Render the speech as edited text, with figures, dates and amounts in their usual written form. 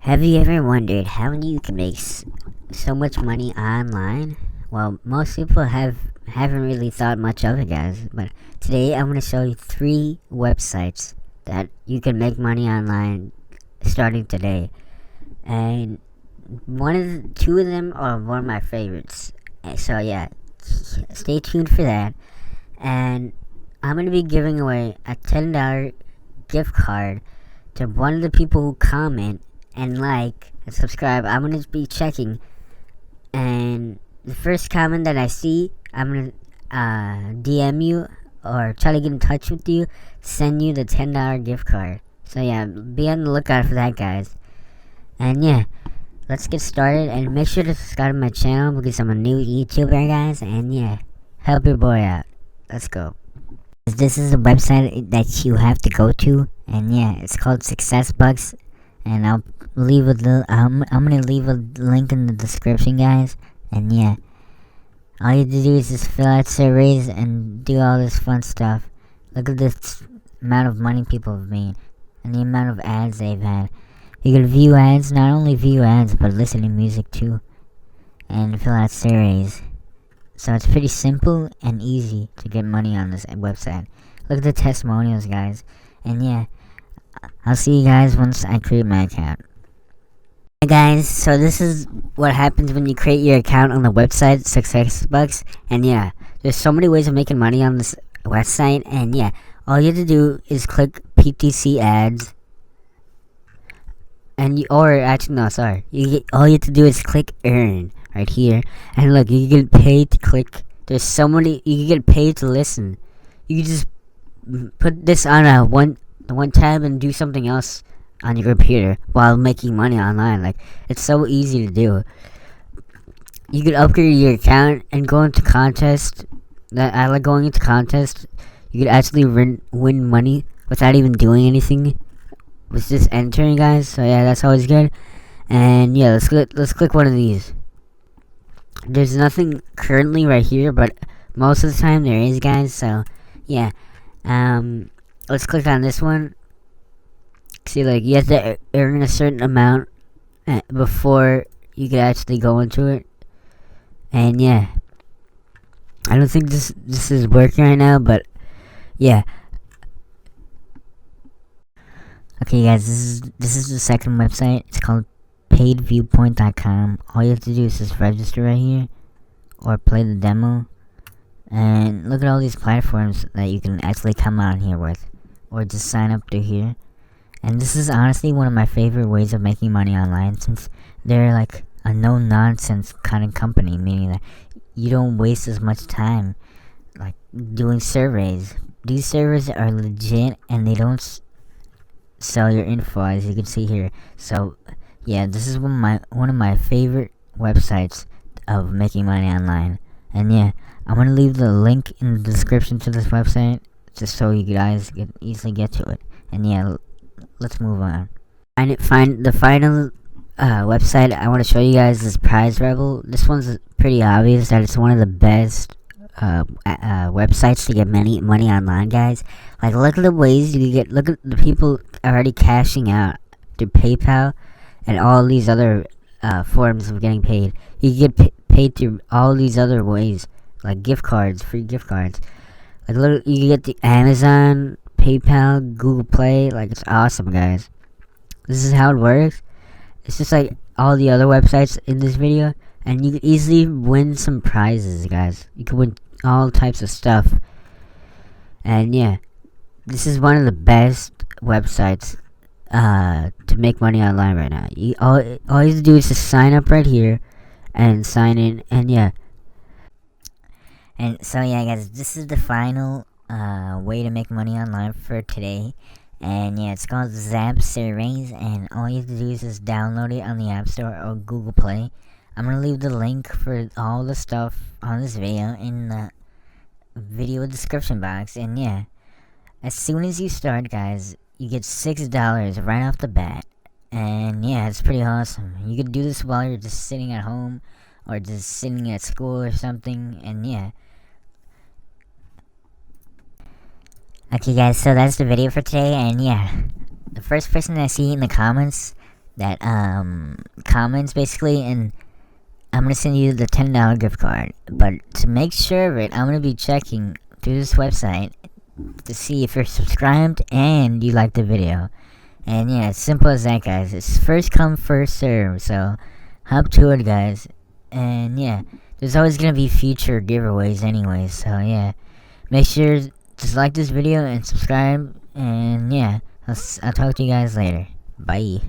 Have you ever wondered how you can make so much money online? Well, most people haven't really thought much of it, guys. But today I'm going to show you 3 websites that you can make money online starting today. And two of them are one of my favorites. So yeah, stay tuned for that. And I'm going to be giving away a $10 gift card to one of the people who comment and like and subscribe. I'm going to be checking, and the first comment that I see, I'm going to DM you or try to get in touch with you, send you the $10 gift card. So yeah, be on the lookout for that, guys. And yeah, let's get started, and make sure to subscribe to my channel because I'm a new YouTuber, guys. And yeah, help your boy out. Let's go. This is a website that you have to go to, and yeah, it's called Success Bucks. And I'm gonna leave a link in the description, guys. And yeah, all you have to do is just fill out surveys and do all this fun stuff. Look at this amount of money people have made and the amount of ads they've had. You can view ads, not only view ads, but listen to music too, and fill out surveys. So it's pretty simple and easy to get money on this website. Look at the testimonials, guys. And yeah, I'll see you guys once I create my account. Hey guys, so this is what happens when you create your account on the website SuccessBucks. And yeah, there's so many ways of making money on this website. And yeah, all you have to do is click PTC ads. And all you have to do is click earn right here. And look, you can get paid to click. There's so many. You can get paid to listen. You can just put this on one tab and do something else on your computer while making money online. Like, it's so easy to do. You could upgrade your account and go into contests. I like going into contests. You could actually win money without even doing anything. With just entering, guys. So yeah, that's always good. And yeah, let's click one of these. There's nothing currently right here, but most of the time there is, guys. So yeah, let's click on this one. See, like, you have to earn a certain amount before you can actually go into it. And yeah, I don't think this is working right now, but yeah. Okay, guys, this is the second website. It's called paidviewpoint.com. All you have to do is just register right here or play the demo. And look at all these platforms that you can actually come on here with, or just sign up to here. And this is honestly one of my favorite ways of making money online, since they're like a no-nonsense kind of company, meaning that you don't waste as much time like doing surveys. These surveys are legit, and they don't sell your info, as you can see here. So yeah, this is one of my favorite websites of making money online. And yeah, I'm gonna leave the link in the description to this website, just so you guys can easily get to it. And yeah, let's move on. The final website I want to show you guys is Prize Rebel. This one's pretty obvious that it's one of the best websites to get money online, guys. Like, look at the ways you get. Look at the people already cashing out through PayPal and all these other forms of getting paid. You get paid through all these other ways, like gift cards, free gift cards. Like, look, you get the Amazon, PayPal, Google Play. Like, it's awesome, guys. This is how it works. It's just like all the other websites in this video, and you can easily win some prizes, guys. You can win all types of stuff. And yeah, this is one of the best websites to make money online right now. All you have to do is just sign up right here and sign in. And yeah, and so yeah, guys, this is the final way to make money online for today. And yeah, it's called Zap Surveys, and all you have to do is just download it on the App Store or Google Play. I'm gonna leave the link for all the stuff on this video in the video description box. And yeah, as soon as you start, guys, you get $6 right off the bat. And yeah, it's pretty awesome. You can do this while you're just sitting at home or just sitting at school or something. And yeah, okay, guys, so that's the video for today. And yeah, the first person I see in the comments comments basically, and I'm gonna send you the $10 gift card. But to make sure of it, I'm gonna be checking through this website to see if you're subscribed and you like the video. And yeah, it's simple as that, guys. It's first come, first serve. So hop to it, guys. And yeah, there's always gonna be future giveaways anyways. So yeah, make sure to like this video and subscribe. And yeah, I'll talk to you guys later. Bye.